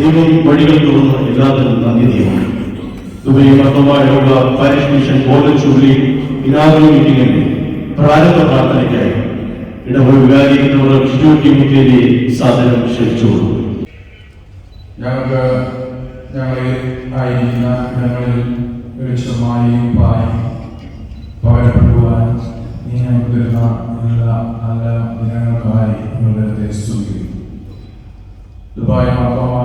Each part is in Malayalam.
ദൈവം വഴികൾ തുറന്ന് എല്ലാത്തിനും നന്ദി ദൈവം. ദുബൈ മർത്തോമായുള്ള parish mission golden jubilee inaugural മീറ്റിംഗിന്റെ പ്രാരംഭ പ്രാർത്ഥനയ്ക്കായി ഇടവക വികാരിക്കുന്നവർ ഷിജു മുഖേരി സാധനം ക്ഷണിച്ചുകൊള്ളു. ഞങ്ങളിൽ വെളിച്ചമായി പകരപ്പെടുവാൻ നീ ഞങ്ങൾക്ക് തരുന്ന എല്ലാ നല്ല ദിനങ്ങൾക്കായി ഞങ്ങളുടെ സ്തുതിക്കുന്നു. ദുബായ് മാർത്തോമ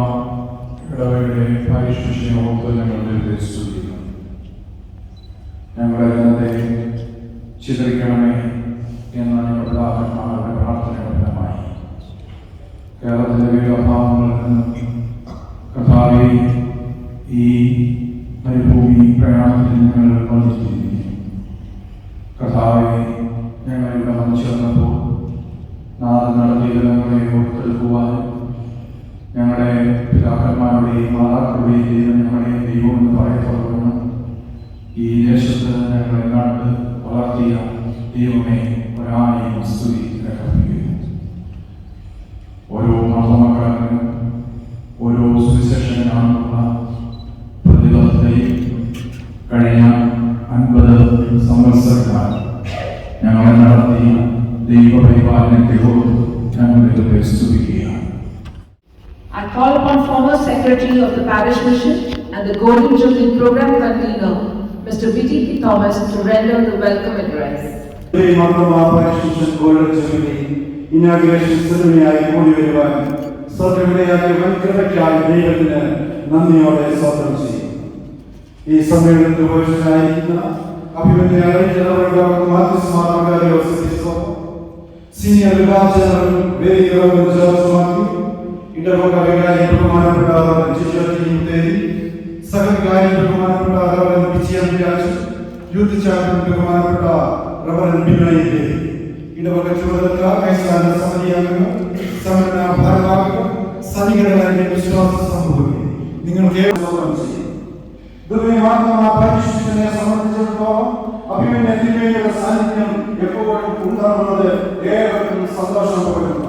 ഇടവകയുടെ പാരിഷ് മിഷൻ ഓർത്ത് ഞങ്ങളുടെ സ്തുതിക്കുന്നു. ഞങ്ങളുടെ ജനത്തെ ചിത്രിക്കണമേ എന്ന ഞങ്ങളുടെ ആത്മാക്കളുടെ പ്രാർത്ഥനയുടെ ഫലമായി കേരളത്തിലെ വിവിധ ഭാഗങ്ങളിൽ നിന്ന് കർത്താവേ, ഈ മരുഭൂമി പ്രയാണത്തിൽ ഞങ്ങൾ വന്നിരിക്കുന്നു. കർത്താവേ, ഞങ്ങൾ ഇവിടെ വന്നു ചേർന്നപ്പോൾ നാളെ നടത്തിയ ഞങ്ങളെ ഓർത്തെടുക്കുവാനും ഞങ്ങളുടെ പിതാക്കന്മാരുടെയും മാതാക്കളുടെയും ദൈവം ഞങ്ങളെ ദൈവം എന്ന് പറയപ്പെടുന്നു. ഈ ദേശത്ത് ഞങ്ങളെ കണ്ട് വളർത്തിയ ദൈവമേ ഒരാളെയും സ്തുതി രേഖപ്പെടുത്തുന്നു. ഓരോ മാർത്തോമാക്കാരനും ഓരോ സുവിശേഷകനാണുള്ള പ്രതിബദ്ധതയിൽ കഴിഞ്ഞ 50 സംവത്സരക്കാലം ഞങ്ങളെ നടത്തിയ ദൈവപരിപാലനത്തെ ഓർത്ത് ഞങ്ങളുടെ സ്തുതിക്കുകയാണ്. I call upon former Secretary of the Parish Mission and the Golden Jubilee Program Convener, Mr. V.T.P. Thomas, to render the welcome address. Today, Marthoma Parish Mission Golden Jubilee Inauguration Ceremony കൂടി വരുവാൻ സ്വർഗ്ഗവിളയാക്കിയ വൻകൃപയ്ക്കായി ദൈവത്തിന് നന്ദിയോടെ സ്തോത്രം ചെയ്യും. ഈ സമ്മേളനത്തിൽ ഉപവിഷ്ടനായിരിക്കുന്ന അഭിമന്യ മാത്യുസ്മാർ സീനിയർ വിഭാഗ് ജനറൽ ഇടവക വികാരി ബഹുമാനപ്പെട്ട സഹവികാരി ബഹുമാനപ്പെട്ട യൂത്ത് ചാപ്റ്റർ ബഹുമാനപ്പെട്ട റവറൻ ബിനോയ് ഇടവക ചുമതലക്കാർ സമിതി അംഗങ്ങൾ സംഘടനാ ഭാരവാഹികൾ സന്നിഹിതരായ വിശ്വാസ സമൂഹം നിങ്ങൾക്ക് പരിശുദ്ധനെ സംബന്ധിച്ചിടത്തോളം അഭിമന്യ തിരുമേനിയുടെ സാന്നിധ്യം എപ്പോഴും ഉണ്ടാകുന്നത് ഏവർക്കും സന്തോഷം പകരുന്നു.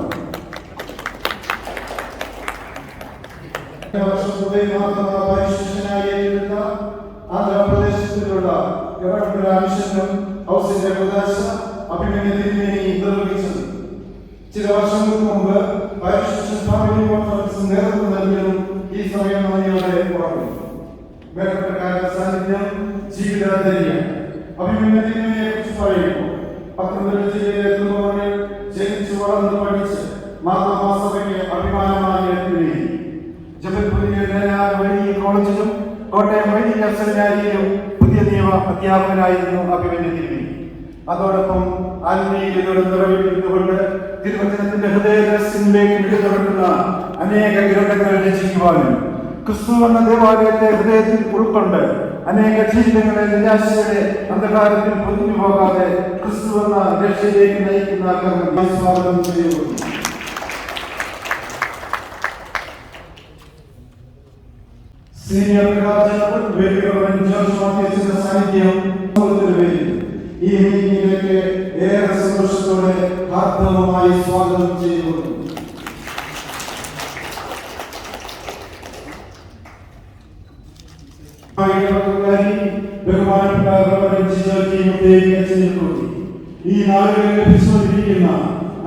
പരിശുദ്ധനായിരുന്ന ആന്ധ്രാപ്രദേശത്തിലുള്ള മിഷനും ഹൗസിന്റെ പ്രദേശ അഭിമന്യ തിരുമേനി നിർവഹിച്ചത് ചില വർഷങ്ങൾക്ക് മുമ്പ് പരിശുദ്ധ ഫാമിലി കോൺഫറൻസ് നേതൃത്വം നൽകിയതും ഈ സമയം നന്ദിയോടെ ഓർക്കുന്നു. മേൽപ്പെട്ടക്കാരുടെ സാന്നിധ്യം ജീവിതധൈര്യം അഭിമന്യ തിരുമേനിയെ കുറിച്ച് പറയുമ്പോൾ പത്തനംതിട്ട ജില്ലയിലെ തുറമുഖങ്ങളിൽ ജനിച്ചു വളർന്നു പഠിച്ച് മാതൃമാസഭയ്ക്ക് അഭിമാനമായ തിരുമേനി ജബൽപൂരിലെ കോളേജിലും കോട്ടയം വൈദിക സെമിനാരിയിലും പുതിയ നിയമ അധ്യാപകനായിരുന്നു അഭിമന്യ തിരുമേനി. അതോടൊപ്പം ആത്മീയതയുടെ നിറവിൽക്കൊണ്ട് തിരുവചനത്തിന്റെ ഹൃദയരഹസ്യത്തിലേക്ക് വിട്ടുതുറക്കുന്ന അനേക ഗ്രന്ഥങ്ങൾ രചിക്കുവാനും ക്രിസ്തു എന്ന ദേവാലയത്തെ ഹൃദയത്തിൽ ഉൾക്കൊണ്ട് അനേക ജീവിതങ്ങളെ നിരാശയുടെ അന്ധകാരത്തിൽ പൊതിഞ്ഞു പോകാതെ ക്രിസ്തു എന്ന രക്ഷയിലേക്ക് നയിക്കുന്ന കർമ്മം സ്വാഗതം ചെയ്യുന്നു. സീനിയർ സാന്നിധ്യം ഈ മീറ്റിംഗിലേക്ക് ഏറെ സന്തോഷത്തോടെ ആത്മീയമായി സ്വാഗതം ചെയ്യുന്നു. ഈ നാളുകളിൽ ലഭിച്ചുകൊണ്ടിരിക്കുന്ന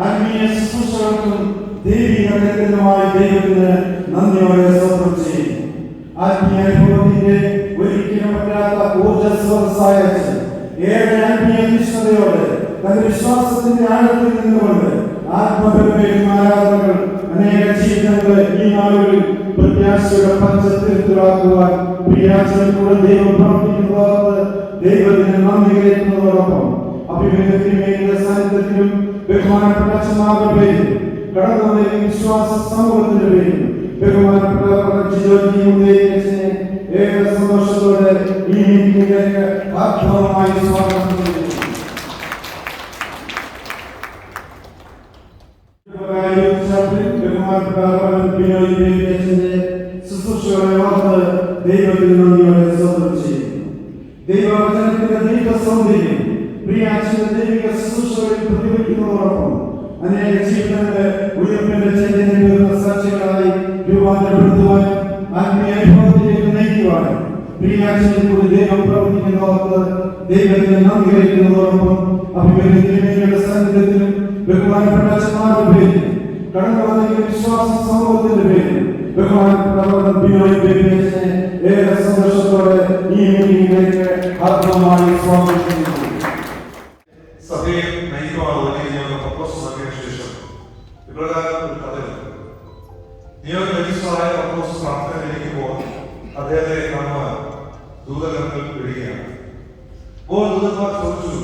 ആത്മീയ ശുശ്രൂഷകൾക്കും ദൈവിക നേതൃത്വമായ ദൈവത്തിന് നന്ദിയോടെ സ്തോത്രം ചെയ്യുന്നു. ആത്മീയ അനുഭവത്തിന്റെ ഒരിക്കലും പറ്റാത്ത ഊർജ്ജസ്വരസായ ഏറെ ആത്മീയ നിഷ്ഠതയോടെ തന്റെ വിശ്വാസത്തിന്റെ ആഴത്തിൽ നിന്നുകൊണ്ട് ആത്മബലമേകുന്ന ആരാധനകൾ അനേക ജീവിതങ്ങളെ ഈ നാളുകളിൽ പ്രത്യാശയുടെ പഞ്ചത്തിലാക്കുവാൻ പ്രിയാചനത്തിലൂടെ ദൈവം പ്രവർത്തിക്കുന്നതോട് ദൈവത്തിന് നന്ദി കയറ്റുന്നതോടൊപ്പം അഭിമന്യ തിരുമേനിയുടെ സാന്നിധ്യത്തിലും ബഹുമാനപ്പെട്ട അച്ഛന്മാരുടെ പേരിൽ കടന്നു വന്ന വിശ്വാസ സമൂഹത്തിന്റെ പേരിൽ ബഹുമാനപ്പെട്ട ഏറെ സന്തോഷത്തോടെ ഈ മീറ്റിംഗിലേക്ക് ആത്മാവമായി സ്വാഗതം ചെയ്യുന്നു. ശുശ്രൂഷകളെ ഓർത്ത് ദൈവത്തിന് നന്ദിയോടെ സ്തോത്രം ചെയ്യുന്നു. ദൈവവചനത്തിന്റെ ദൈവ സൗന്ദര്യം പ്രിയാച്ചന്റെ ദൈവിക ശുശ്രൂഷകളിൽ പ്രതിഫലിക്കുന്നതോടൊപ്പം അനേക ജീവിതങ്ങളെ ഉയർപ്പിന്റെ ചൈതന്യം സാക്ഷികളായി രൂപാന്തരം രൂപാന്തരപ്പെടുത്തുവാനും ആത്മീയ അനുഭവത്തിലേക്ക് നയിക്കുവാനും പ്രിയാക്ഷനെ കൂടി ദൈവം പ്രവർത്തിക്കുന്നവർക്ക് ദൈവത്തിന് നന്ദി കഴിക്കുന്നതോടൊപ്പം അഭിമന്യയുടെ സാന്നിധ്യത്തിലും ബഹുമാനപ്പെട്ട അച്ഛന്മാരുടെ പേരിൽ കടന്നു വന്നിരിക്കുന്ന വിശ്വാസ സമൂഹത്തിന്റെ പേരിൽ ബഹുമാനപ്പെട്ട ബിനോയ് ബേബിയച്ഛനെ ഏറെ സന്തോഷത്തോടെ ഈ മീറ്റിംഗിലേക്ക് ആത്മമായി സ്വാഗതം ചെയ്യുന്നു. സഭയെ നയിക്കുവാനുള്ള നിയോഗ പത്രോസ് സഭയ്ക്ക് ശേഷം ഇപ്രകാരം ഒരു കഥയുണ്ട്. നിയോഗ രജിസ്റ്ററായ പത്രോസ് പ്രാർത്ഥനയിലിരിക്കുമ്പോൾ അദ്ദേഹത്തെ കാണുവാൻ ദൂതഗണങ്ങൾ വരികയാണ്. അപ്പോൾ ദൂതന്മാർ ചോദിച്ചു,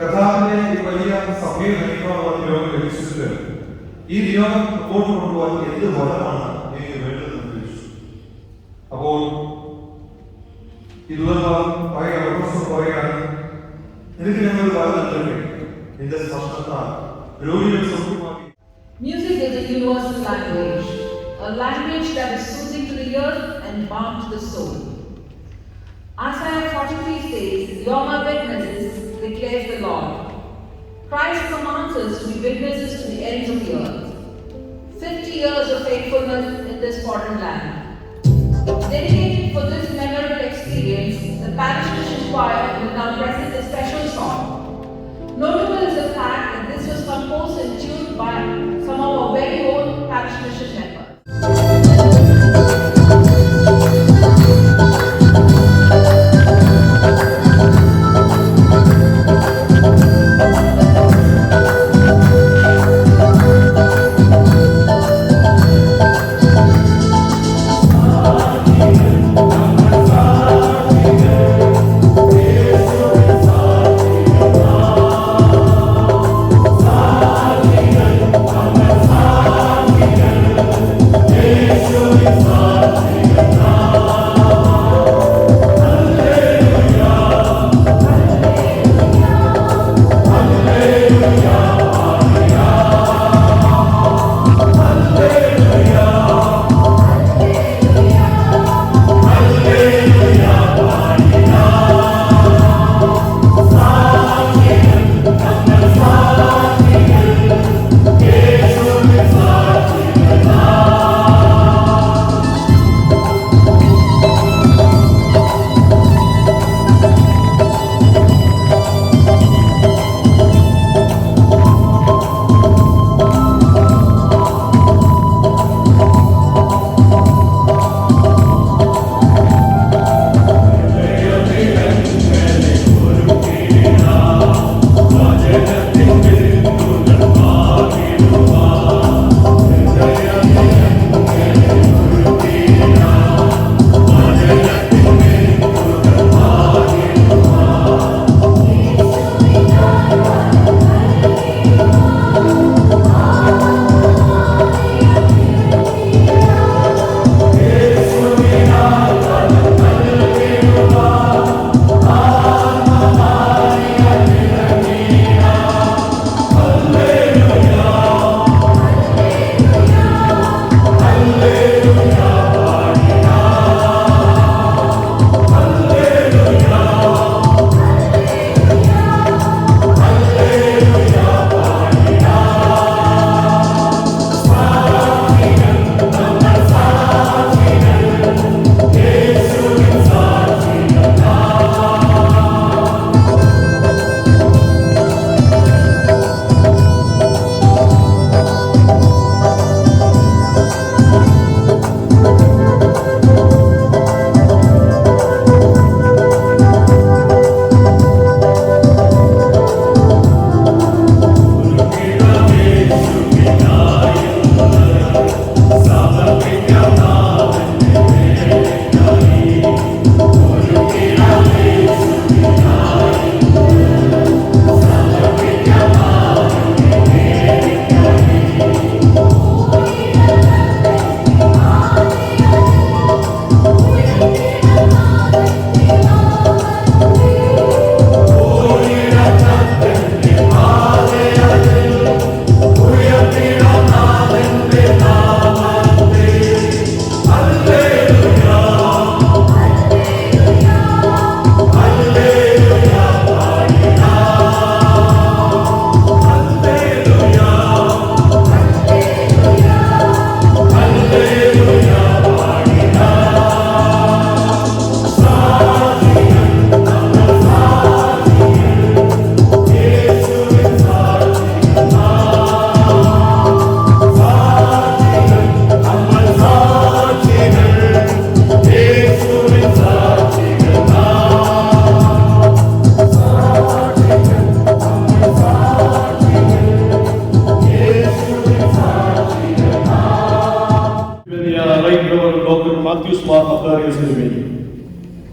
കഥാവിന്റെ വലിയ സഭയെ നയിക്കാനുള്ള നിയോഗം ലഭിച്ചിട്ട് ഈ നിയോഗം മുമ്പോട്ട് കൊണ്ടുപോകാൻ എന്ത് ഫലമാണ് എനിക്ക് വേണ്ടതെന്ന് ചോദിച്ചു. അപ്പോൾ ഈ ദൂതന്മാർ പറയുകയാണ്, നിനക്ക് ഞങ്ങൾ വളരെ നിന്റെ സ്പഷ്ടത്താൽ രോഗികൾ സൗഖ്യമാക്കി. Music is a universal language, a language that is soothing to the ear and balm to the soul. Isaiah 43 says, "You are my witnesses," declares the Lord. Christ commands us to be witnesses to the ends of the earth. 50 years of faithfulness in this foreign land. Dedicated for this memorable experience, the Parish Mission Choir will now present a special song. Notable is the fact that this was composed and tuned by some of our very own Parish Mission members.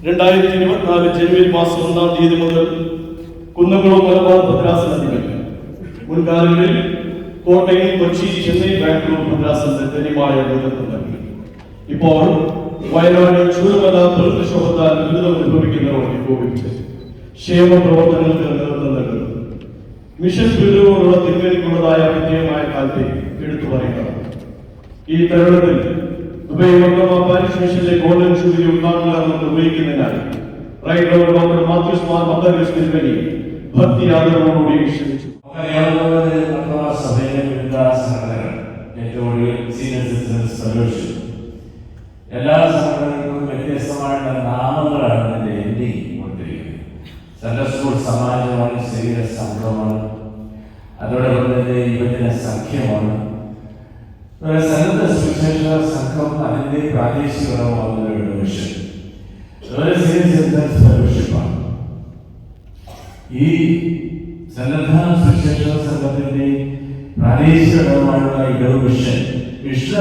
2024 ജനുവരി മാസം 1-ാം തീയതി മുതൽ കുന്നംകുളം മലബാർ ഭദ്രാസനത്തിൽ മുൻകാലങ്ങളിൽ കോട്ടയം, കൊച്ചി, ചെന്നൈ, ബാംഗ്ലൂർ ഭദ്രാസനത്തിൽ ധന്യമായ നേതൃത്വം നൽകി. ഇപ്പോൾ വയനാട് ചൂരമല പ്രകൃതിക്ഷോഭത്താൽ ദുരിതം അനുഭവിക്കുന്നവർ ഏകോപിപ്പിച്ച് ക്ഷേമ പ്രവർത്തനങ്ങൾക്ക് നേതൃത്വം നൽകുന്നു. മിഷൻ പിരിവുകളുള്ള തിന്മേനിക്കുള്ളതായ പ്രത്യേകമായ താല്പര്യം എടുത്തു പറയുക. ഈ തരുണത്തിൽ ദുബൈ മർത്തോമ പാരിഷ് മിഷന്റെ ഗോൾഡൻ ജൂബിലി ഉദ്ഘാടനം നിർവഹിക്കുന്നതിനായി റൈറ്റ് ഡോക്ടർ മാത്യൂസ് മാർ മത്തർഗസ് തിരുമേനി ഭക്തി ആദരവോടുകൂടി ക്ഷണിച്ചു. സഭയിലെ വിവിധ സംഘടനകൾ, ഏറ്റവും ഒടുവിൽ സീനിയർ സിറ്റിസൺസ് ഫെലോഷിപ്പ്, എല്ലാ സംഘടനകൾക്കും വ്യത്യസ്തമായിട്ടുള്ള നാമങ്ങളാണ് ഇതിന്റെ എൻഡിങ് കൊടുത്തിരിക്കുന്നത്. സെൻട്രൽ സ്കൂൾ സമാജമാണ്, ശരീര സംഘമാണ്, അതോടൊപ്പം തന്നെ യുവജന സഖ്യമാണ്, സന്നദ്ധ സുവിശേഷ സംഘം, അതിന്റെ പ്രാദേശികമാകുന്ന ഒരു മിഷൻ, അതുപോലെ സീനിയർ സിറ്റിസൺസ് ഫെലോഷിപ്പാണ്. ഈ സന്നദ്ധ സുവിശേഷ സംഘത്തിന്റെ പ്രാദേശികമായുള്ള ഇടവ് മിഷൻ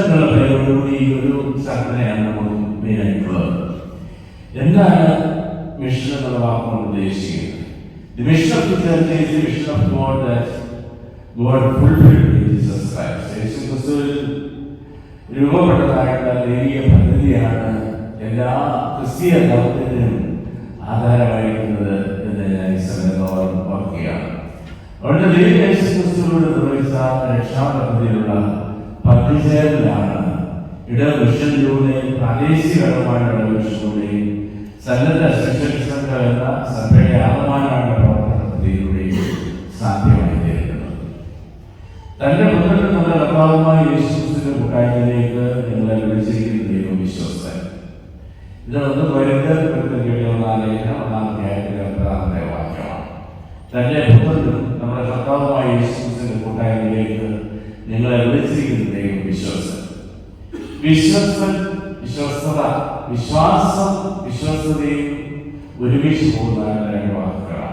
എന്നുള്ള പേരോടുകൂടി ഈ ഒരു സംഘടനയാണ് നമ്മൾ മെയിനായിട്ടുള്ളത്. എന്താണ് മിഷൻ എന്നുള്ള വാക്കുകൊണ്ട് ഉദ്ദേശിക്കുന്നത്? The mission of the church is the mission of God that God fulfilled in Jesus Christ. യേശുക്രിസ്തുവിൽ രൂപപ്പെട്ടതായിട്ടുള്ള ദൈവിക പദ്ധതിയാണ് എല്ലാ ക്രിസ്തീയ ദൗത്യത്തിനും ആധാരമായിരിക്കുന്നത് എന്ന് ഞാൻ ഈ സമയത്ത് ഓർക്കുകയാണ്. അതുകൊണ്ട് ദൈവം യേശുക്രിസ്തുവിലൂടെ നിർവഹിച്ച രക്ഷാപദ്ധതിയിലുള്ള പങ്കുചേരലാണ് ഇടവ് മിഷനിലൂടെ, പ്രാദേശികപരമായുള്ള മിഷനിലൂടെയും സന്നദ്ധ സുവിശേഷ എന്ന സഭയുടെ ആകമാനമായ പ്രവർത്തന പദ്ധതിയിലൂടെയും സാധ്യമായി തീരുന്നത്. തന്റെ പുത്രൻ നമ്മുടെ കർത്താവുമായ യേശുക്രിസ്തുവിന്റെ കൂട്ടായ്മയിലേക്ക് നിങ്ങളെ വിളിച്ചിരിക്കുന്ന ദൈവം വിശ്വസ്തൻ. ഇത് 1 കൊരിന്ത്യർക്കെഴുതിയുള്ള ലേഖനം 1-ാം അധ്യായത്തിലെ 9-ാമത്തെ വാക്യമാണ്. തന്റെ പുത്രനും നമ്മുടെ കർത്താവുമായ യേശുക്രിസ്തുവിന്റെ കൂട്ടായ്മയിലേക്ക് നിങ്ങളെ വിളിച്ചിരിക്കുന്ന ദൈവം വിശ്വസ്തൻ. വിശ്വസ്തൻ, വിശ്വസ്തത, വിശ്വാസം, വിശ്വസ്തതയും ഒരുമിച്ച് പോകുന്ന രണ്ട് വാക്കുകളാണ്.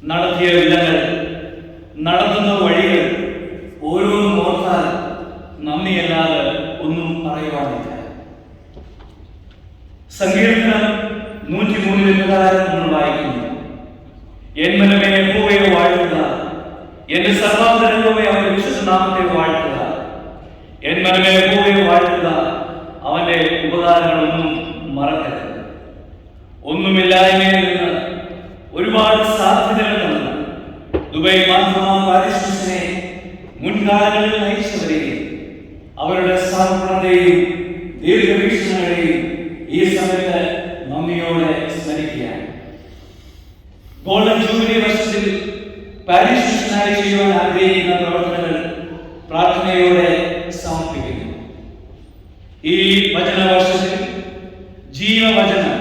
നടത്തിയ വിധങ്ങൾ, നടത്തുന്ന വഴികൾ ഓരോന്നും ഓർത്താൽ നന്ദിയല്ലാതെ ഒന്നും പറയുവാനില്ല. സങ്കീർത്തനം 103 നമ്മൾ വായിക്കുന്നു, എൻ മനമേ യഹോവയെ വാഴ്ത്തുക, എന്റെ സർവാന്തരംഗമേ അവന്റെ വിശുദ്ധ നാമത്തെ വാഴ്ത്തുക. എൻ മനമേ യഹോവയെ വാഴ്ത്തുക. അവന്റെ ഉപകാരങ്ങളൊന്നും മറക്കരുത്. ഒന്നുമില്ലായ്മയിൽ നിന്ന് ഒരുപാട് സാധ്യതകൾ നൽകുന്ന ദുബൈ മാധ്യമ പാരിശ്മിഷനെ മുൻകാലങ്ങളിൽ നയിച്ചവരെയും അവരുടെ സമർപ്പണത്തെയും ദീർഘവീക്ഷണങ്ങളെയും ഈ സമയത്ത് നന്ദിയോടെ സ്മരിക്കുകയാണ്. ഗോൾഡൻ ജൂബിലി വർഷത്തിൽ പാരീസ് മിഷനായി ചെയ്യുവാൻ ആഗ്രഹിക്കുന്ന പ്രവർത്തനങ്ങൾ പ്രാർത്ഥനയോടെ സമർപ്പിക്കുന്നു. ഈ വചനവർഷത്തിൽ ജീവവചനം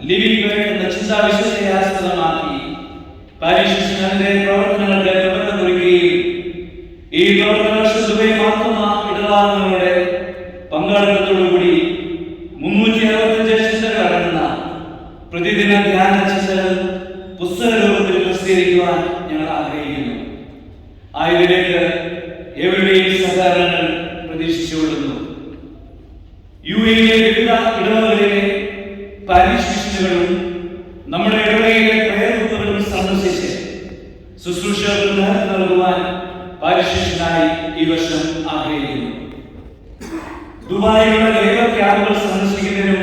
ലിവിംഗ് വേർഡ് എന്ന ചിന്താവിഷയത്തെ ആസ്പദമാക്കി പാരീസ് മിഷനറിന്റെ പ്രവർത്തനങ്ങൾക്ക് തുടക്കം കുറിക്കുകയും ഈ പ്രവർത്തന വർഷം ദുബൈ മാർത്തോമ ഇടവാങ്ങുകളുടെ പങ്കാളിത്തത്തോടുകൂടി 365 ചിന്തകൾ അടങ്ങുന്ന പ്രതിദിന ധ്യാന ചിന്തകൾ പുസ്തക രൂപത്തിൽ പ്രസിദ്ധീകരിക്കുവാൻ ഞങ്ങൾ ആഗ്രഹിക്കുന്നു. ആയതിലേക്ക് എവരുടെയും സഹകരണങ്ങൾ പ്രതീക്ഷിച്ചുകൊള്ളുന്നു. യുഎയിലെ വിവിധ ഇടവകളിലെ പാരീഷ് മിഷനുകളും നമ്മുടെ ഇടവകയിലെ പ്രയർ ഗ്രൂപ്പുകളും സന്ദർശിച്ച് ശുശ്രൂഷകൾക്ക് നേതൃത്വം നൽകുവാൻ പാരീഷ് മിഷനായി ഈ വർഷം ആഗ്രഹിക്കുന്നു. ദുബായിലുള്ള ലേബർ ക്യാമ്പുകൾ സന്ദർശിക്കുന്നതിനും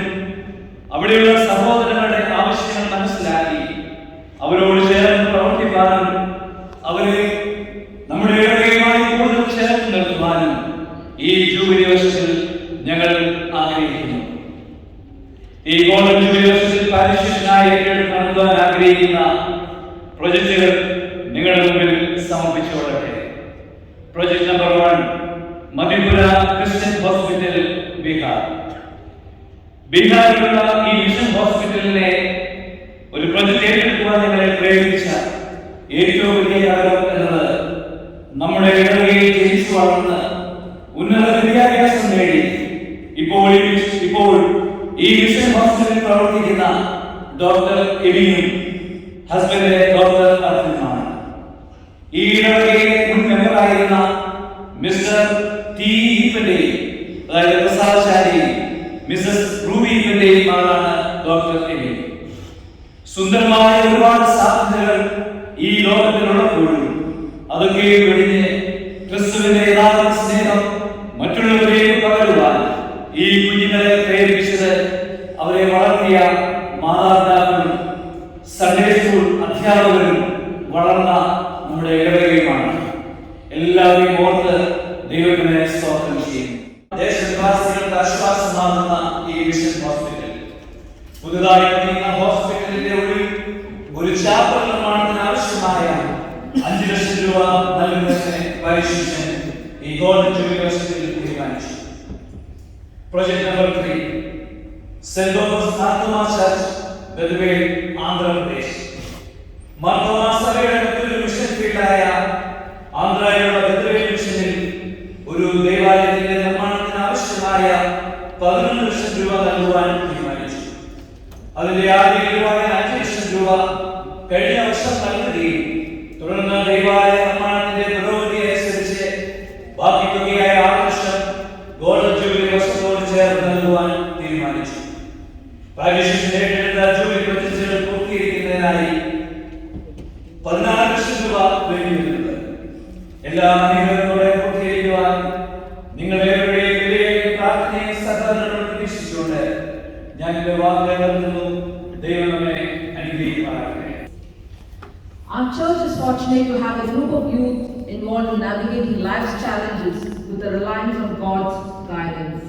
അവിടെയുള്ള സഹോദരങ്ങളുടെ ആവശ്യങ്ങൾ മനസ്സിലാക്കി അവരോട് ചേർന്ന് പ്രവർത്തിക്കാനും അവരെ നമ്മുടെ ഇടവകയുമായി കൂടുതൽ ചേർത്ത് നിർത്തുവാനും ഈ ജൂബിലി വർഷത്തിൽ ഞങ്ങൾ ആഗ്രഹിക്കുന്നു. ഈ ഗോൾഡൻ ജൂബിലി വർഷത്തിൽ പാരീഷ് മിഷനായി ഏറ്റെടുത്ത് നടത്തുവാൻ ആഗ്രഹിക്കുന്ന പ്രൊജക്ടുകൾ നിങ്ങളുടെ മുമ്പിൽ സമർപ്പിച്ചുകൊള്ളട്ടെ. Project number 1 Madhipura Christian hospital, Bihar. ബീഹാറിലുള്ള ഈ മിഷൻ ഹോസ്പിറ്റലിനെ ഒരു പ്രൊജക്ട് ഏറ്റെടുക്കുവാൻ ഞങ്ങളെ പ്രേരിപ്പിച്ച ഏറ്റവും വലിയ ഘടകം എന്നത് നമ്മുടെ ഇടവകയിൽ ജനിച്ചു വളർന്ന് ഉന്നത വിദ്യാഭ്യാസം നേടി ഇപ്പോൾ ഈ മിഷൻ ഹോസ്പിറ്റലിൽ പ്രവർത്തിക്കുന്ന ഡോക്ടർ എബിയും ഹസ്ബൻഡ് ഡോക്ടർ അർജുനുമാണ്. ഈ ഇടവകയിലെ മുൻ മെമ്പറായിരുന്ന മിസ്റ്റർ ടി ഈപ്പന്റെയും അതായത് പ്രസാദശാലി മിസസ് റൂബി ഈപ്പന്റെയും മകളാണ് ഡോക്ടർ എബി. സുന്ദരമായ ഒരുപാട് സാധ്യതകൾ ഈ ലോകത്തിലുള്ളപ്പോഴും അതൊക്കെ വെടിഞ്ഞ് ക്രിസ്തുവിന്റെ യഥാർത്ഥ സ്നേഹം മറ്റുള്ളവരെയും പകരുവാൻ ഈ കുഞ്ഞുങ്ങളെ പ്രേരിപ്പിച്ചത് അവരെ വളർത്തിയ മാതാപിതാക്കളും സൺഡേ സ്കൂൾ അധ്യാപകരും വളർന്ന നമ്മുടെ ഇടവകയുമാണ്. എല്ലാവരെയും ഓർത്ത് ദൈവത്തിനെ സ്തോത്രം ചെയ്യുന്നു. ദേശനിവാസികൾക്ക് ആശ്വാസമാകുന്ന ഈ മിഷൻ ഹോസ്പിറ്റൽ പുതുതായി പണിയുന്ന ഹോസ്പിറ്റലിന്റെ ഒരു ചാപ്പൽ നിർമ്മാണത്തിന് ആവശ്യമായ 5 ലക്ഷം രൂപ നൽകുന്നതിനെ പാരീഷ് മിഷൻ ഈ ഗോൾഡൻ ജൂബിലി വർഷത്തിൽ തീരുമാനിച്ചു. Project number 3 saint Thomas Marthoma church, ബദ്വേൽ, Andhra Pradesh. Marthoma സഭയുടെ മറ്റൊരു മിഷൻ ഫീൽഡായ ആന്ധ്രയിലുള്ള ബദ്വേൽ മിഷനിൽ ഒരു ദേവാലയത്തിന്റെ നിർമ്മാണത്തിന് ആവശ്യമായ 11 ലക്ഷം രൂപ നൽകുവാൻ തീരുമാനിച്ചു. അതിന്റെ ആദ്യ ഗഡുവായ 5 ലക്ഷം രൂപ കഴിഞ്ഞ വർഷം നൽകുകയും തുടർന്ന് ദേവാലയ നിർമ്മാണത്തിന്റെ പുരോഗതി അനുസരിച്ച് ബാക്കി തുകയായ 6 ലക്ഷം ഗോൾഡൻ ജൂബിലി വർഷത്തോട് ചേർന്ന് നൽകുവാൻ തീരുമാനിച്ചു. പാരീഷ് മിഷൻ ഏറ്റെടുത്ത ജൂബിലി പ്രൊജക്ടുകൾ പൂർത്തീകരിക്കുന്നതിനായി 14 ലക്ഷം രൂപ വേണ്ടിവരുന്നുണ്ട്. എല്ലാ അനുഗ്രഹങ്ങളോടെ പൂർത്തീകരിക്കുവാൻ നിങ്ങളെവരുടെയും വിലയേറിയ പ്രാർത്ഥനയും സഹകരണങ്ങളും പ്രതീക്ഷിച്ചുകൊണ്ട് ഞാൻ എന്റെ വാക്കുകൾ നിർത്തുന്നു. ദൈവം നമ്മെ അനുഗ്രഹിക്കുമാറാകട്ടെ. Our church is fortunate to have a group of youth involved in navigating life's challenges with the reliance on God's guidance.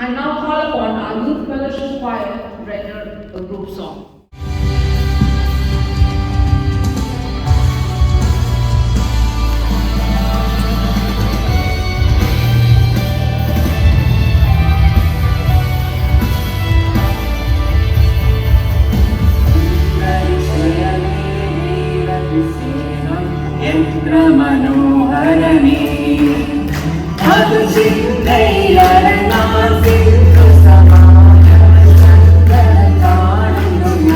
I now call upon our youth fellowship choir to render a group song. മനോഹരമേ അത് ചിന്തയിലരങ്ങാൻ കാണുന്നു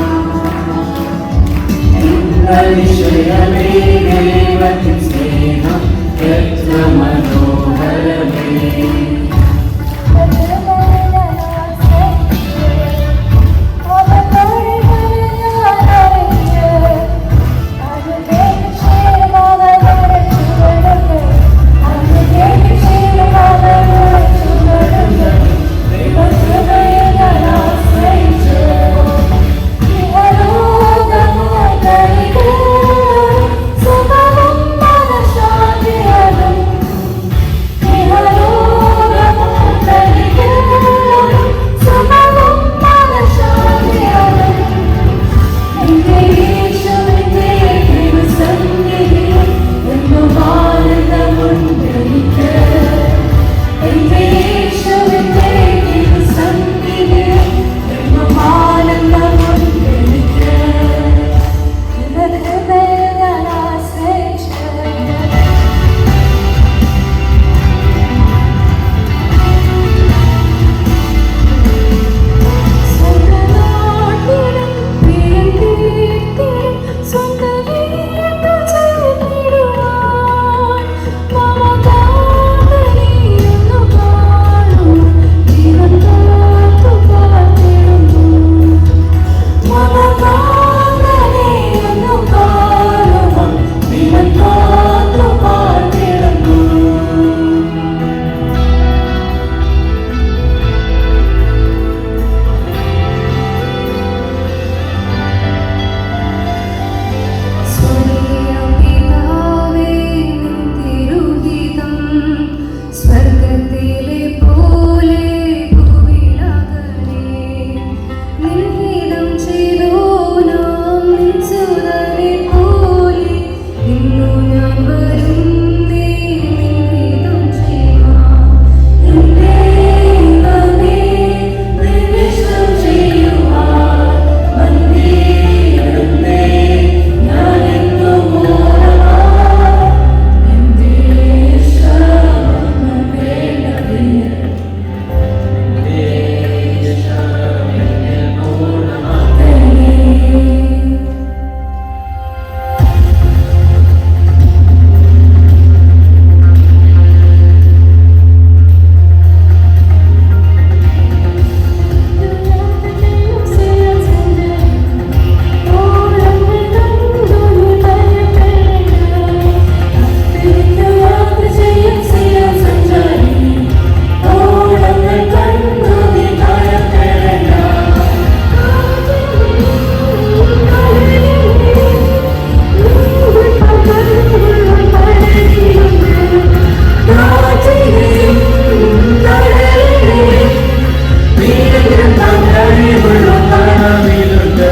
കഴിവുള്ള കടവിലുണ്ട്.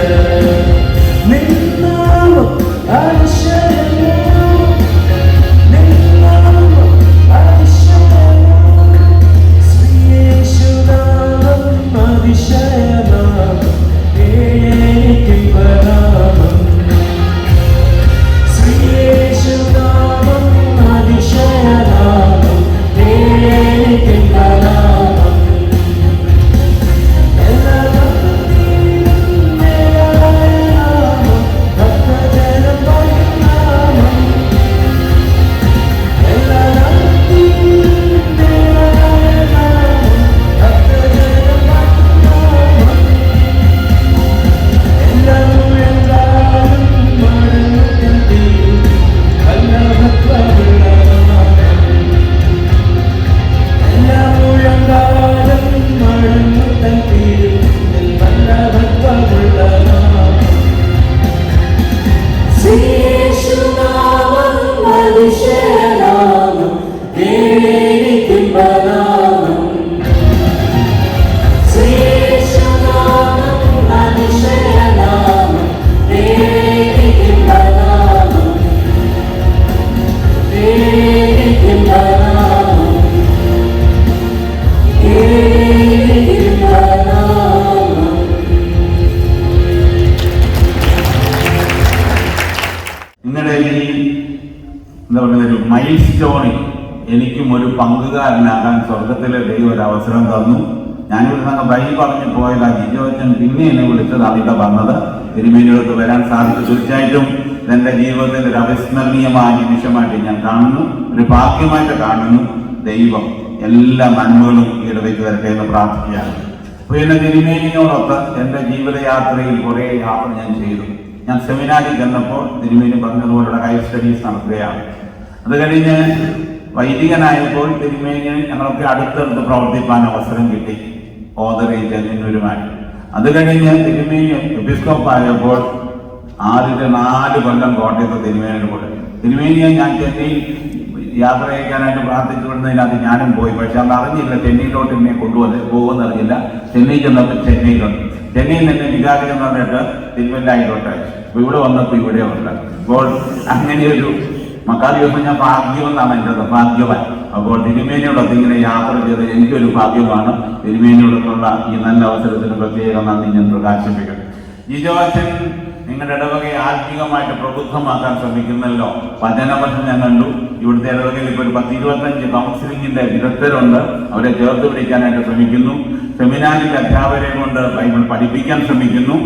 നിന്നാമം അതിശയമോ, നിന്നാമം അതിശയമോ, ശ്രീയേശുനാമം അതിശയനാമം, എനിക്കിമ്പനാമം. ശ്രീയേശുനാമം അതിശയനാമം, എനിക്കിമ്പനാമം. എല്ലാ ഭക്തിയിലും മേലായ നാമം, ഭക്തജനം വഹിനാമം. എല്ലാ ഭക്തിയിലും മേലായ നാമം, ഭക്തജനം വഹിനാമം. എല്ലാ മുഴങ്കാലും മടങ്ങും തീരും വല്ലഭത്വമുള്ള നാമം. എല്ലാ മുഴങ്കാലും മടങ്ങും തീരും വല്ലഭത്വമുള്ള നാമം. ശ്രീയേശുനാമം അതിശയനാമം, എനിക്കിമ്പനാമം. ശ്രീയേശുനാമം അതിശയനാമം, എനിക്കിമ്പനാമം. എനിക്കിമ്പനാമം. എനിക്കിമ്പനാമം. നിങ്ങളുടെ ഈ എന്താ പറയുക ഒരു മൈൽ സ്റ്റോണിൽ എനിക്കും ഒരു പങ്കുകാരനാകാൻ സ്വർഗത്തിലെ ദൈവം ഒരു അവസരം തന്നു. ഞാനിവിടെ നിന്ന് ബൈ പറഞ്ഞു പോയതാ. ജിജോച്ചൻ പിന്നെ എന്നെ വിളിച്ചതാണ് ഇവിടെ വന്നത്. തിരുമേനിയോട് വരാൻ സാധിച്ചു. തീർച്ചയായിട്ടും എൻ്റെ ജീവിതത്തിൽ ഒരു അവിസ്മരണീയമായ നിമിഷമായിട്ട് ഞാൻ കാണുന്നു, ഒരു ഭാഗ്യമായിട്ട് കാണുന്നു. ദൈവം എല്ലാ നന്മകളും ഇടവയ്ക്ക് തരട്ടെ എന്ന് പ്രാർത്ഥിക്കുകയാണ്. അപ്പോൾ എന്നെ തിരുമേനിയോടൊത്ത് എൻ്റെ ജീവിതയാത്രയിൽ കുറേ യാത്ര ഞാൻ ചെയ്തു. ഞാൻ സെമിനാരിൽ ചെന്നപ്പോൾ തിരുമേനി പറഞ്ഞതുപോലുള്ള ഹയർ സ്റ്റഡീസ് നടത്തുകയാണ്. അത് കഴിഞ്ഞ് വൈദികനായപ്പോൾ തിരുമേനി ഞങ്ങളൊക്കെ അടുത്തടുത്ത് പ്രവർത്തിക്കാൻ അവസരം കിട്ടി, ഓതറയും ചെന്നൈയിലുമായിട്ട്. അത് കഴിഞ്ഞ് തിരുമേനി എപ്പിസ്കോപ്പായപ്പോൾ 4 കൊല്ലം കോട്ടയത്ത് തിരുമേനിയുടെ കൂടെ. തിരുമേനിയെ ഞാൻ ചെന്നൈയിൽ യാത്ര ചെയ്യാനായിട്ട് പ്രാർത്ഥിച്ചു വിടുന്നതിനകത്ത് ഞാനും പോയി. പക്ഷെ അന്ന് അറിഞ്ഞില്ല ചെന്നൈയിലോട്ട് എന്നെ പോകുമെന്ന് അറിഞ്ഞില്ല. ചെന്നൈ ചെന്നപ്പോൾ ചെന്നൈയിലുണ്ട്. ചെന്നൈയിൽ എന്നെ വികാരം എന്ന് പറഞ്ഞിട്ട് തിരുവല്ലായിലോട്ട് അയച്ചു. അപ്പോൾ ഇവിടെ വന്നപ്പോൾ ഇവിടെ ഉണ്ട്. അപ്പോൾ അങ്ങനെയൊരു മക്കാരി ദിവസം ഞാൻ ഭാഗ്യമെന്നാണ് എൻ്റെ ഭാഗ്യവാൻ. അപ്പോൾ തിരുമേനിയോടൊത്ത് ഇങ്ങനെ യാത്ര ചെയ്ത് എനിക്കൊരു ഭാഗ്യമാണ്. തിരുമേനിയോടൊത്തുള്ള ഈ നല്ല അവസരത്തിന് പ്രത്യേകം നന്ദി ഞാൻ പ്രകാശിപ്പിക്കണം. ജിജോച്ചൻ നിങ്ങളുടെ ഇടവകയെ ആത്മീകമായിട്ട് പ്രബുദ്ധമാക്കാൻ ശ്രമിക്കുന്നല്ലോ. വചനവർഷം ഞാൻ കണ്ടു. ഇവിടുത്തെ ഇടവകയിൽ ഇപ്പോൾ ഒരു 10-25 കൗൺസിലിങ്ങിന്റെ വിദഗ്ധരുണ്ട്. അവരെ ചേർത്ത് പിടിക്കാനായിട്ട് ശ്രമിക്കുന്നു. സെമിനാരിലെ അധ്യാപകരെ കൊണ്ട് ബൈബിൾ പഠിപ്പിക്കാൻ ശ്രമിക്കുന്നു.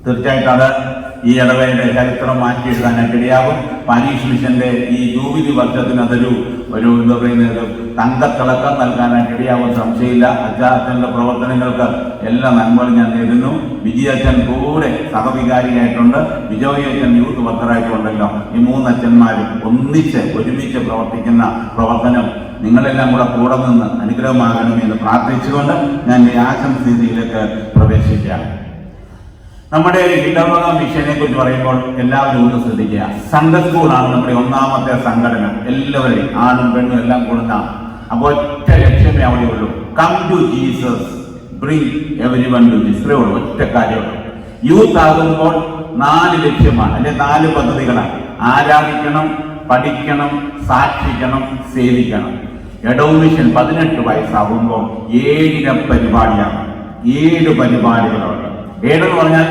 തീർച്ചയായിട്ടും അത് ഈ ഇടവകയുടെ ചരിത്രം മാറ്റി എഴുതാനായിട്ട് ഇടയാകും. പാരീഷ് മിഷന്റെ ഈ ജൂബിലി വർഷത്തിന് അതൊരു എന്താ പറയുന്നത് തങ്കത്തിളക്കം നൽകാനായിട്ട് ഇടയാകും, സംശയമില്ല. അച്ഛൻ്റെ പ്രവർത്തനങ്ങൾക്ക് എല്ലാ നന്മകളും ഞാൻ നേരുന്നു. വിജയച്ചൻ കൂടെ സഹവികാരിയായിട്ടുണ്ട്, വിജയ് അച്ഛൻ യൂത്ത് വർക്കറായിട്ടുണ്ടല്ലോ. ഈ 3 അച്ഛന്മാരും ഒരുമിച്ച് പ്രവർത്തിക്കുന്ന പ്രവർത്തനം നിങ്ങളെല്ലാം കൂടെ നിന്ന് അനുഗ്രഹമാകണമെന്ന് പ്രാർത്ഥിച്ചുകൊണ്ട് ഞാൻ ഈ ആശംസയിലേക്ക് പ്രവേശിക്കുകയാണ്. നമ്മുടെ ഇടവക മിഷനെ കുറിച്ച് പറയുമ്പോൾ എല്ലാവരും ഒന്ന് ശ്രദ്ധിക്കുക. സൺഡേ സ്കൂളാണ് നമ്മുടെ ഒന്നാമത്തെ സംഘടന. എല്ലാവരെയും ആണും പെണ്ണും എല്ലാം കൂടുന്ന. അപ്പോൾ ഒറ്റ ലക്ഷ്യമേ അവിടെ ഉള്ളൂ. Come to Jesus, bring everyone to Jesus. ഇത്രയേ ഉള്ളൂ, ഒറ്റ കാര്യമുള്ളൂ. യൂത്ത് ആകുമ്പോൾ 4 ലക്ഷ്യമാണ്, അല്ലെ 4 പദ്ധതികളാണ്. ആരാധിക്കണം, പഠിക്കണം, സാക്ഷിക്കണം, സേവിക്കണം. എടവ് മിഷൻ 18 വയസ്സാകുമ്പോൾ 7 പരിപാടിയാണ്. 7 പരിപാടികളുണ്ട്. 7 എന്ന് പറഞ്ഞാൽ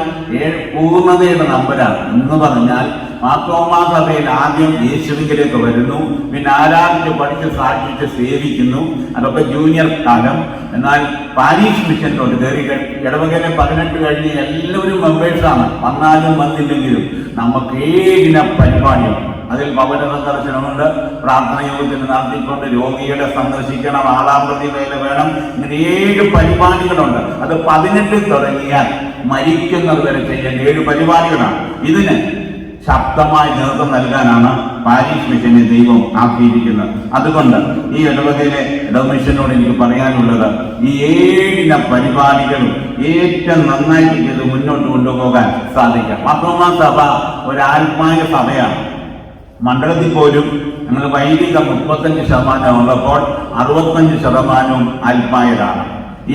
പൂർണ്ണതയുടെ നമ്പരാണ്. എന്ന് പറഞ്ഞാൽ മാർത്തോമാ സഭയിൽ ആദ്യം യേശുവിലേക്ക് വരുന്നു, പിന്നെ ആരാധിച്ച് പഠിച്ച് സാക്ഷിച്ച് സേവിക്കുന്നു. അതൊക്കെ ജൂനിയർ കാലം. എന്നാൽ പാരീഷ് മിഷനിലോട്ട് കയറി ഇടവകയിലെ 18 കഴിഞ്ഞ് എല്ലാവരും മെമ്പേഴ്സാണ്. വന്നാലും വന്നില്ലെങ്കിലും നമുക്ക് 7 പരിപാടിയുണ്ട്. അതിൽ ഭവന സന്ദർശനമുണ്ട്, പ്രാർത്ഥന യോഗത്തിന് നടത്തിക്കൊണ്ട് രോഗികളെ സന്ദർശിക്കണം, ആളാം പ്രതിമയിൽ വേണം. ഇങ്ങനെ 7 പരിപാടികളുണ്ട്. അത് 18 തുടങ്ങിയാൽ മരിക്കുന്നത് വരെ ചെയ്യേണ്ട 7 പരിപാടികളാണ്. ഇതിന് ശക്തമായ നേതൃത്വം നൽകാനാണ് പാരീഷ് മിഷനെ ദൈവം ആക്കിയിരിക്കുന്നത്. അതുകൊണ്ട് ഈ ഇടവകയിലെ ഇടവ മിഷനോട് എനിക്ക് പറയാനുള്ളത്, ഈ 7 പരിപാടികളും ഏറ്റവും നന്നായിട്ട് ചെയ്ത് മുന്നോട്ട് കൊണ്ടുപോകാൻ സാധിക്കാം. മാർത്തോമാ സഭ ഒരു ആത്മാവിക സഭയാണ്. മണ്ഡലത്തിൽ പോലും ഞങ്ങൾ വൈദിക 35% ഉള്ളപ്പോൾ 65% ആത്മായരാണ്.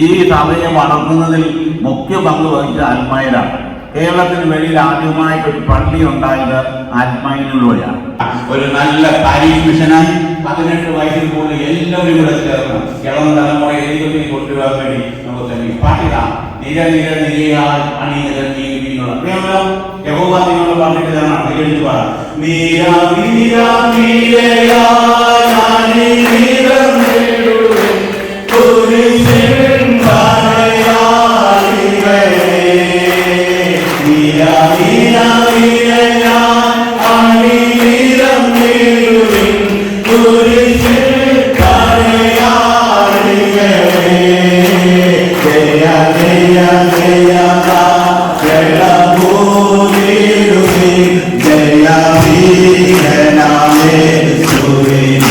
ഈ സഭയെ വളർത്തുന്നതിൽ മുഖ്യ പങ്ക് വഹിച്ച അൽമയിലാണ്. കേരളത്തിന് വെളിയിൽ ആദ്യമായിട്ടൊരു പള്ളി ഉണ്ടായത് അൽമയിലൂടെയാണ്. ഒരു നല്ല പാരീഷ് മിഷനായി 18 വയസ്സിൽ കൂടുതൽ എല്ലാവരും കൂടെ ചേർന്ന് ഇളം തലമുറയെ ദൈവത്തിൽ കൊണ്ടുവരാൻ വേണ്ടി നമുക്ക് പാട്ടിടാം. നിര നിര നിരയാൽ അണിനിര നീതിയുള്ള യഹോവ നിങ്ങളുടെ പാട്ടിട്ടാണ് എഴുതി പാടാം. നിര നിര നിരയാൽ അണിനിരം നേടുവിൻ കുരിശിൻ പാറയാലിവേ. നിര നിര നിരയാൽ അണിനിരം നേടുവിൻ കുരിശിൻ പാറയാലിവേ. ജയ ജയ ജയ ജയ ഭൂമിയിലുമേ ജയ വീരനാമേ സൂര്യ.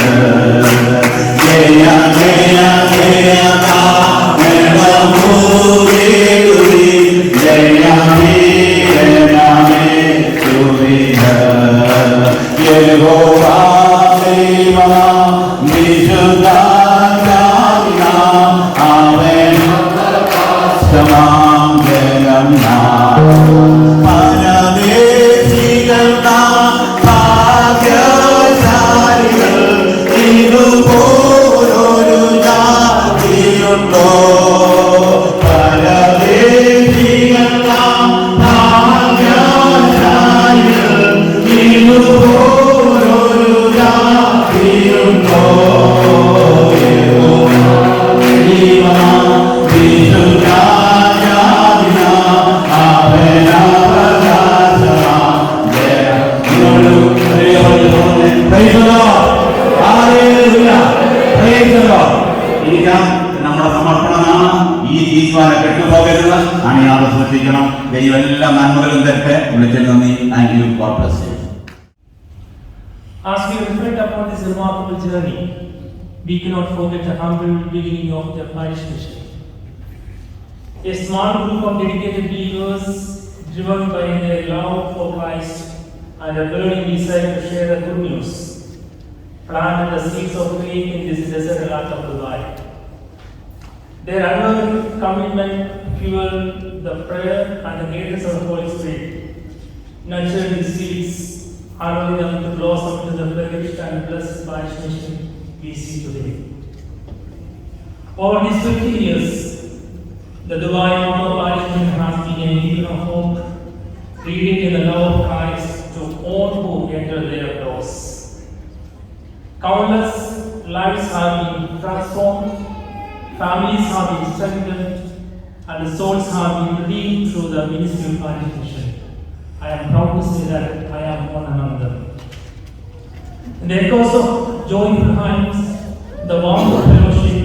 ജയ ജയ ജയ ജയ ഭൂമിയിലുമേ ജയ വീരനാമേ സൂര്യ. യഹോവാ ദൈവം വിശുദ്ധ നമ്മുടെ സമർപ്പണമാണ്. ഈ തീരുമാനം കെട്ടുപോകരുത്. അണിയാതെ സൂക്ഷിക്കണം. ദൈവം എല്ലാ നന്മകളും തരട്ടെ. വിളിച്ചത് നന്ദി. Thank you. God bless you. As we reflect upon this remarkable journey, we cannot forget the humble beginning of the parish mission. A small group of dedicated believers, driven by their love for Christ and a burning desire to share the good news, planted the seeds of faith in this desert land of Dubai. Their unwavering commitment fueled the prayer and the guidance of the Holy Spirit, nurtured these seeds, allowing them to blossom into the flourished and blessed parish mission we see today. Over these 50 years, the Dubai Mama Parish mission has been a beacon of hope, leading in the love of Christ to all who enter their doors. Countless lives have been transformed, families have been strengthened, and the souls have been redeemed through the ministry of parish mission. I am proud to say that I am one among them. In the echoes of joyful hymns, the warmth of fellowship,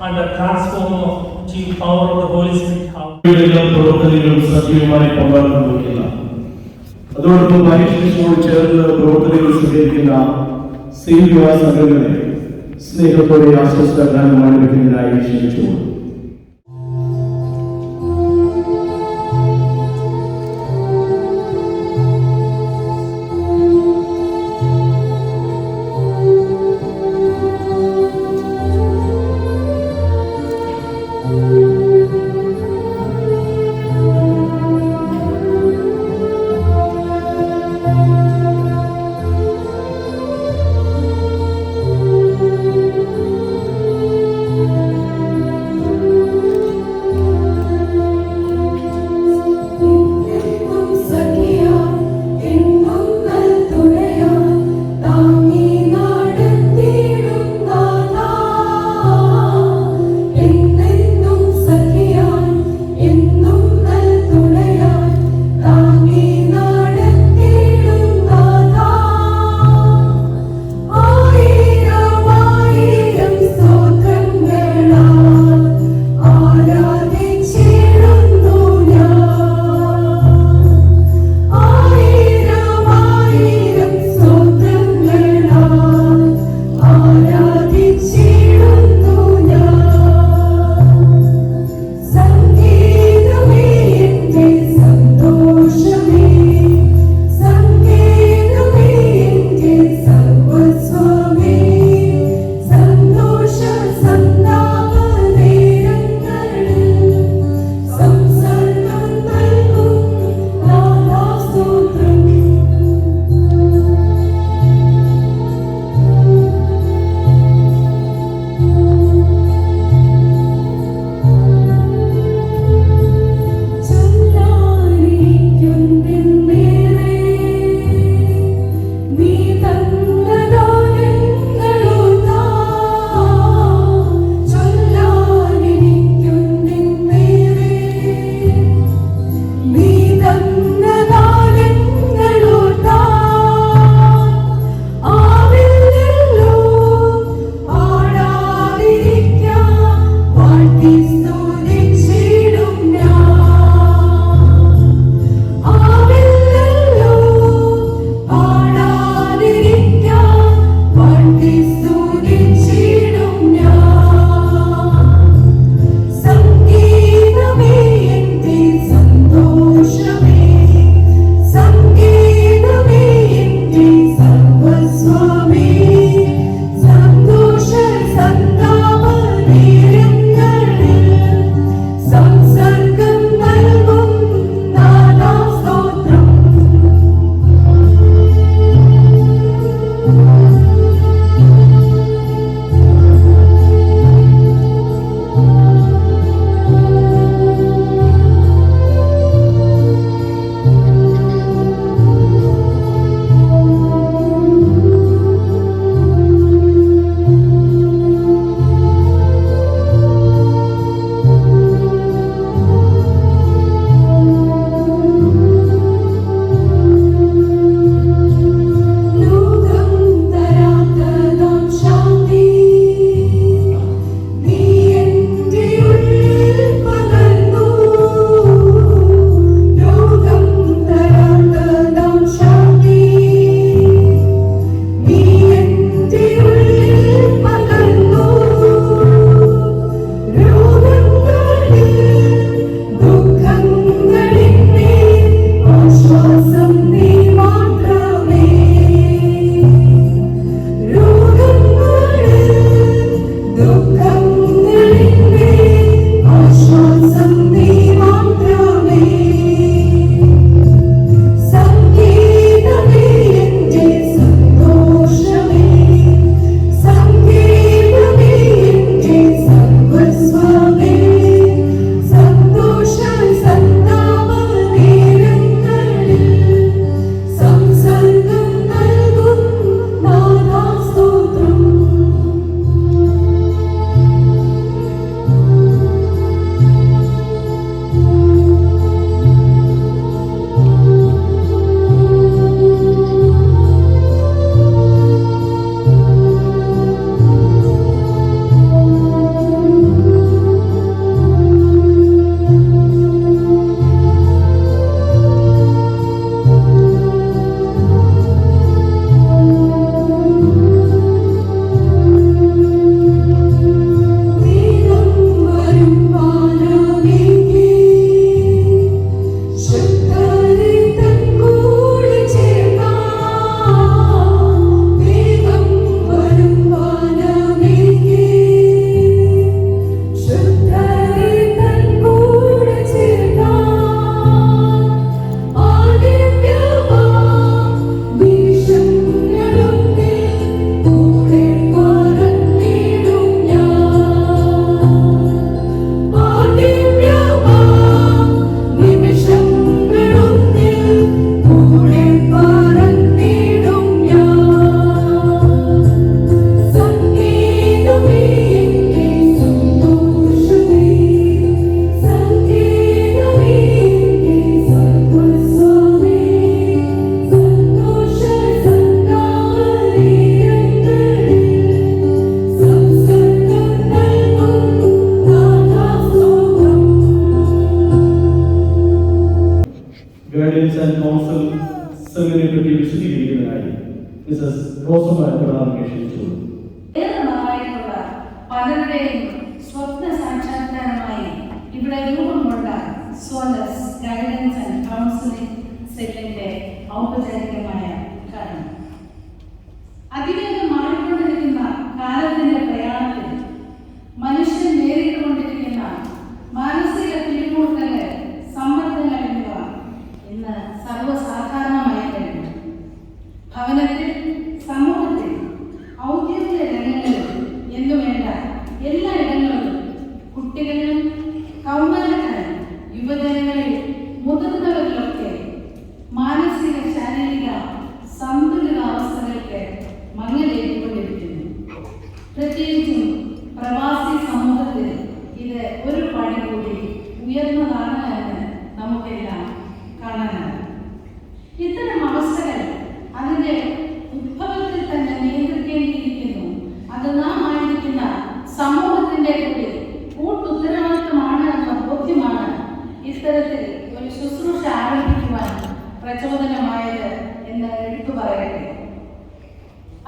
and the transformative power of the Holy Spirit have പ്രവർത്തനങ്ങളും സജീവമായി പങ്കാളില്ല. അതോടൊപ്പം പരീക്ഷയോട് ചേർന്ന് പ്രവർത്തനങ്ങൾ സ്വീകരിക്കുന്ന സേവ്യ സംഘടനകളെ സ്നേഹത്തോടെ ആശ്വസ്തഗാനമാണ് വെക്കുന്നതിനായി ക്ഷണിച്ചു. ഗൈഡൻസ് ആൻഡ് കൗൺസിൽ സെല്ലിനെ പറ്റി വിശദീകരിക്കുന്നതിനായി മിസസ് റോസമ്മ പ്രധാന ക്ഷണിച്ചു. ഏറെനാളായിട്ടുള്ള പലരുടെയും സ്വപ്ന സാക്ഷാത്കാരമായി ഇവിടെ രൂപംകൊണ്ട സോലസ് ഗൈഡൻസ് ആൻഡ് കൗൺസിലിംഗ് സെല്ലിന്റെ ഔപചാരികമായ ഉദ്ഘാടനം. അതിവേഗം മാറിക്കൊണ്ടിരിക്കുന്ന കാലത്തിന്റെ പ്രയാണത്തിൽ മനുഷ്യൻ നേരിട്ടുകൊണ്ടിരിക്കുന്ന മാനസിക പിരിമുറുക്കങ്ങൾ, സമ്മർദ്ദങ്ങൾ എന്നിവ ഇന്ന് സർവ്വസാധാരണമായി കഴിഞ്ഞു. ഭവനത്തിൽ, സമൂഹത്തിൽ, ഔദ്യോഗിക രംഗങ്ങളിൽ എന്നുവേണ്ട എല്ലാ ഇടങ്ങളിലും കുട്ടികളിലും കൗമാരക്കാരും യുവജനങ്ങളിൽ മുതിർന്നവരിലൊക്കെ മാനസിക ശാരീരിക സന്തുലിതാവസ്ഥകൾക്ക് മങ്ങലേറ്റിക്കൊണ്ടിരിക്കുന്നു. പ്രത്യേകിച്ചും പ്രവാസി സമൂഹത്തിൽ ഇത് ഒരു പടി കൂടി ഉയർന്നതാണ് എന്ന് നമുക്കെല്ലാം കാണാനാണ്. ഇത്തരം അവസ്ഥകൾ അതിന്റെ ഉദ്ഭവത്തിൽ തന്നെ നിയന്ത്രിക്കേണ്ടിയിരിക്കുന്നു. അത് നാം ആയിരിക്കുന്ന സമൂഹത്തിന്റെ കൂടി കൂട്ടുത്തരവാദിത്തമാണ് എന്ന ബോധ്യമാണ് ഇത്തരത്തിൽ ഒരു ശുശ്രൂഷ ആരംഭിക്കുവാൻ പ്രചോദനമായത് എന്ന് എടുത്തു പറയട്ടെ.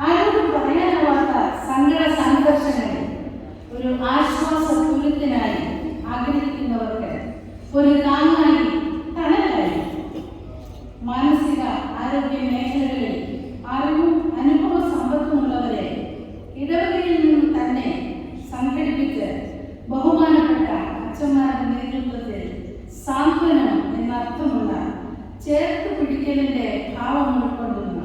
ആരോടും പറയാനാവാത്ത സങ്കട സംഘർഷങ്ങളിൽ ഒരു ആശ്വാസ തുരുത്തിനായി ആഗ്രഹിക്കുന്നവർക്ക് ഒരു താങ്ങായി, തണലായി മാനസിക ആരോഗ്യ മേഖലകളിൽ അറിവും അനുഭവ സമ്പത്തുമുള്ളവരെ ഇടവകയിൽ നിന്നും തന്നെ സംഘടിപ്പിച്ച് ബഹുമാനപ്പെട്ട അച്ഛന്മാരുടെ നേതൃത്വത്തിൽ സാന്ത്വനം എന്നർത്ഥമുള്ള ചേർത്ത് പിടിക്കലിന്റെ ഭാവം ഉൾക്കൊള്ളുന്ന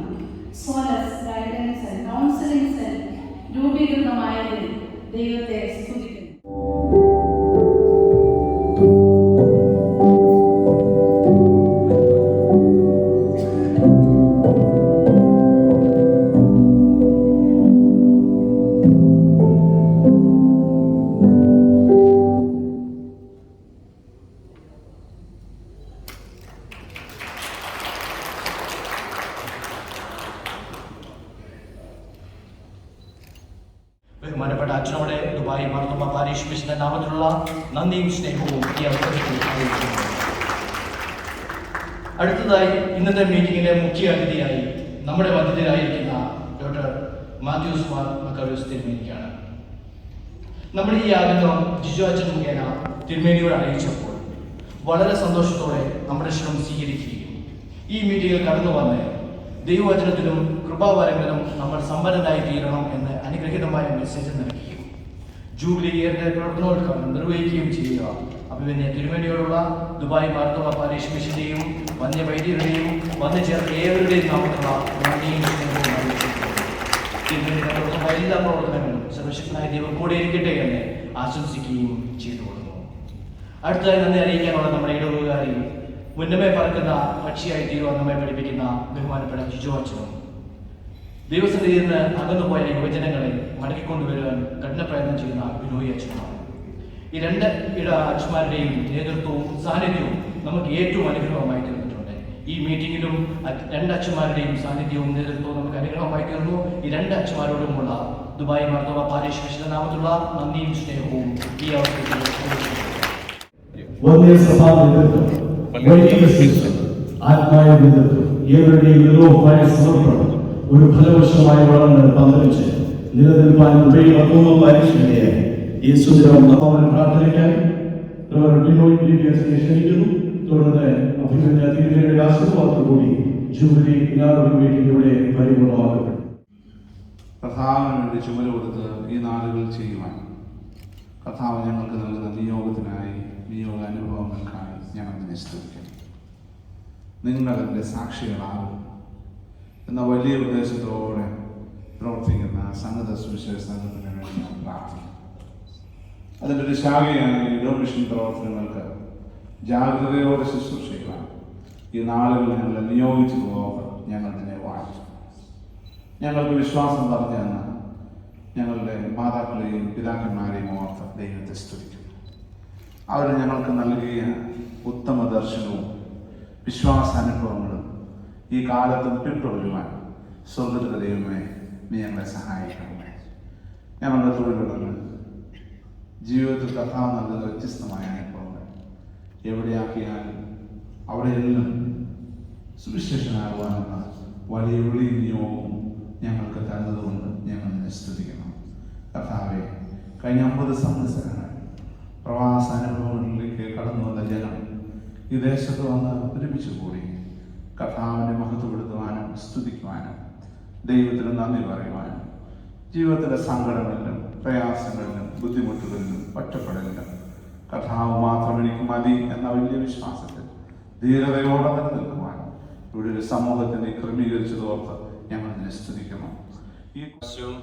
Solace guidance and counselling cell രൂപീകൃതമായതിൽ ദൈവത്തെ സ്തുതിക്കുന്നു. ബഹുമാനപ്പെട്ട അച്ഛനോടെ ദുബായ് മാർത്തോമ പാരീഷ് മിഷന്റെ നാമത്തിലുള്ള നന്ദിയും സ്നേഹവും ഈ അവസരത്തിൽ അറിയിക്കുന്നു. അടുത്തതായി ഇന്നത്തെ മീറ്റിംഗിലെ മുഖ്യ അതിഥിയായി നമ്മുടെ മധ്യത്തിലായിരിക്കുന്ന ഡോക്ടർ മാത്യൂസ് മാർ മക്കറിയൂസ് തിരുമേനിക്കാണ്. നമ്മുടെ ഈ ആഗ്രഹം ജിജു അച്ഛൻ മുഖേന തിരുമേനിയോട് അറിയിച്ചപ്പോൾ വളരെ സന്തോഷത്തോടെ നമ്മുടെ ക്ഷണം സ്വീകരിക്കുകയും ഈ മീറ്റിംഗിൽ കടന്നു വന്ന് ദൈവവചനത്തിലും കൃപാവരങ്ങളിലും നമ്മൾ സമ്പന്നരായി തീരണം എന്ന് അനുഗ്രഹീതമായ മെസ്സേജ് നൽകുകയും ജൂബിലി ഇയറിന്റെ പ്രവർത്തനോദ്ഘാടനം നിർവഹിക്കുകയും ചെയ്യുക അഭിമന്യ തിരുമേനിയോടുള്ള ദുബായ് മാർത്തോമ പാരീഷ് മിഷന്റെയും വന്യവൈദ്യരുടെയും വന്നു ചേർന്ന ഏവരുടെയും നാമത്തിലുള്ള നന്ദിയും തിരുമേനിയുടെ എല്ലാ പ്രവർത്തനങ്ങളും സർവശക്തനായ ദൈവം കൂടെ ഇരിക്കട്ടെ എന്ന് ആശംസിക്കുകയും ചെയ്തു കൊടുക്കുന്നു. അടുത്തതായി നന്ദി അറിയിക്കാനുള്ള നമ്മുടെ ഇടവുകാരി മുന്നമേ പറക്കുന്ന പക്ഷിയായി തീരുവാൻ നമ്മെ പഠിപ്പിക്കുന്ന ബഹുമാനപ്പെട്ട ജിജു അച്ഛനും ദൈവസന്നിധിയിൽ നിന്ന് അകന്നുപോയ യുവജനങ്ങളെ മടക്കിക്കൊണ്ടുവരുവാൻ കഠിന പ്രയത്നം ചെയ്യുന്ന ബിനോയി അച്ഛനുമാണ്. ഈ രണ്ട് അച്ഛന്മാരുടെയും നേതൃത്വവും സാന്നിധ്യവും നമുക്ക് ഏറ്റവും അനുഗ്രഹമായി തീർന്നിട്ടുണ്ട്. ഈ മീറ്റിംഗിലും രണ്ട് അച്ഛന്മാരുടെയും സാന്നിധ്യവും നേതൃത്വവും നമുക്ക് അനുഗ്രഹമായി തീർന്നു. ഈ രണ്ട് അച്ഛന്മാരോടുമുള്ള ദുബായ് മാർത്തോമ പാരീഷ് മിഷന്റെ നാമത്തിലുള്ള നന്ദിയും സ്നേഹവും ഈ അവസരത്തിൽ ആത്മായ നേതൃത്വം ഏവരുടെയും നിർലോഭമായ സമർപ്പണം ഒരു ഫലവശമായി വളർന്ന് പന്തലിച്ച് നിലനിൽപ്പാൻ പാരീഷിന്റെ ഈ സുന്ദരം പ്രാർത്ഥനയ്ക്കായി ക്ഷണിക്കുന്നു. തുടർന്ന് അഭിമന്യ തിരുമേനിയുടെ ആശീർവാദത്തോടുകൂടി ജൂബിലി ഇനാഗുറൽ മീറ്റിംഗിലൂടെ പരിപൂർണമാകപ്പെടും. കർത്താവിന് വേണ്ടി ചുമല് കൊടുത്ത് ഈ നാളുകൾ ചെയ്യുവാൻ കർത്താവ് ഞങ്ങൾക്ക് നൽകുന്ന നിയോഗത്തിനായി, നിയോഗ അനുഭവങ്ങൾക്കായി ഞങ്ങൾ നിന്നെ സ്തുതിക്കുന്നു. നിങ്ങളതിൻ്റെ സാക്ഷികളാകും എന്ന വലിയ ഉദ്ദേശത്തോടെ പ്രവർത്തിക്കുന്ന സംഗത സുവിശേഷ സംഘത്തിന് വേണ്ടി ഞാൻ പ്രാർത്ഥിക്കുന്നു. അതിൻ്റെ ഒരു ശാഖയായി ഇടോ മിഷൻ പ്രവർത്തനങ്ങൾക്ക് ജാഗ്രതയോടെ ശുശ്രൂഷിക്കുവാൻ ഈ നാളുകൾ ഞങ്ങളെ നിയോഗിച്ചു പോകാൻ ഞങ്ങൾ നിന്നെ വാഴ്ത്തുന്നു. ഞങ്ങൾക്ക് വിശ്വാസം പറഞ്ഞു തന്ന ഞങ്ങളുടെ മാതാക്കളെയും പിതാക്കന്മാരെയും ഓർത്ത് ദൈവത്തെ സ്തുതിക്കുന്നു. അവർ ഞങ്ങൾക്ക് നൽകിയ ഉത്തമ ദർശനവും വിശ്വാസാനുഭവങ്ങളും ഈ കാലത്തും പിന്തുടരുവാൻ സ്വർഗ്ഗത്തിലെ ദൈവമേ നീ ഞങ്ങളെ സഹായിക്കണമേ. ഞങ്ങളുടെ തൊഴിലുകളിൽ ജീവിതത്തിൽ കർത്താവ് നൽകുന്ന വ്യത്യസ്തമായ അനുഭവങ്ങൾ എവിടെയാക്കിയാലും അവിടെയെല്ലാം സുവിശേഷനാകുവാനുള്ള വലിയ വിളി നിയോഗവും ഞങ്ങൾക്ക് തന്നതുകൊണ്ട് ഞങ്ങൾ നിന്നെ സ്തുതിക്കണം. കർത്താവെ, കഴിഞ്ഞ 50 സംവത്സരങ്ങൾ പ്രവാസ അനുഭവങ്ങളിലേക്ക് കടന്നു വന്ന ജനം ഈ ദേശത്ത് വന്ന് ഒരുമിച്ച് കൂടി കർത്താവിനെ മഹത്വപ്പെടുത്തുവാനും സ്തുതിക്കുവാനും ദൈവത്തിന് നന്ദി പറയുവാനും ജീവിതത്തിലെ സങ്കടങ്ങളിലും പ്രയാസങ്ങളിലും ബുദ്ധിമുട്ടുകളിലും ഒറ്റപ്പെടലിലും കർത്താവ് മാത്രം എനിക്ക് മതി എന്ന വലിയ വിശ്വാസത്തിൽ ധീരതയോടെ നിലനിൽക്കുവാൻ ഇവിടെ ഒരു സമൂഹത്തിനെ ക്രമീകരിച്ചതോർത്ത് ഞങ്ങൾ ഇതിനെ സ്തുതിക്കുന്നു. ഈ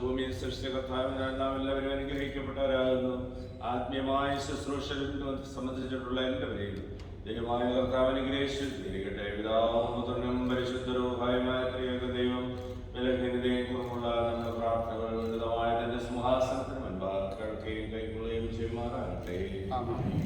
ഭൂമിയിൽ സൃഷ്ടിച്ച കർത്താവിനാൽ നാം എല്ലാവരും അനുഗ്രഹിക്കപ്പെട്ടവരാകുന്നു. ആത്മീയമായ ശുശ്രൂഷയിൽ സംബന്ധിച്ചിട്ടുള്ള എല്ലാവരെയും ദൈവമായ കർത്താവ് അനുഗ്രഹിച്ചിരിക്കട്ടെ. പിതാവും പുത്രനും പരിശുദ്ധരൂപായുമായ ത്രിയേക ദൈവം ബലഹീനതയെക്കുറിച്ചുള്ള നമ്മുടെ പ്രാർത്ഥനകൾ ഉന്നതമായ തന്റെ സിംഹാസനത്തിന് മുൻപാകെ കേൾക്കുകയും കൈക്കൊള്ളുകയും ചെയ്യുമാറാകട്ടെ.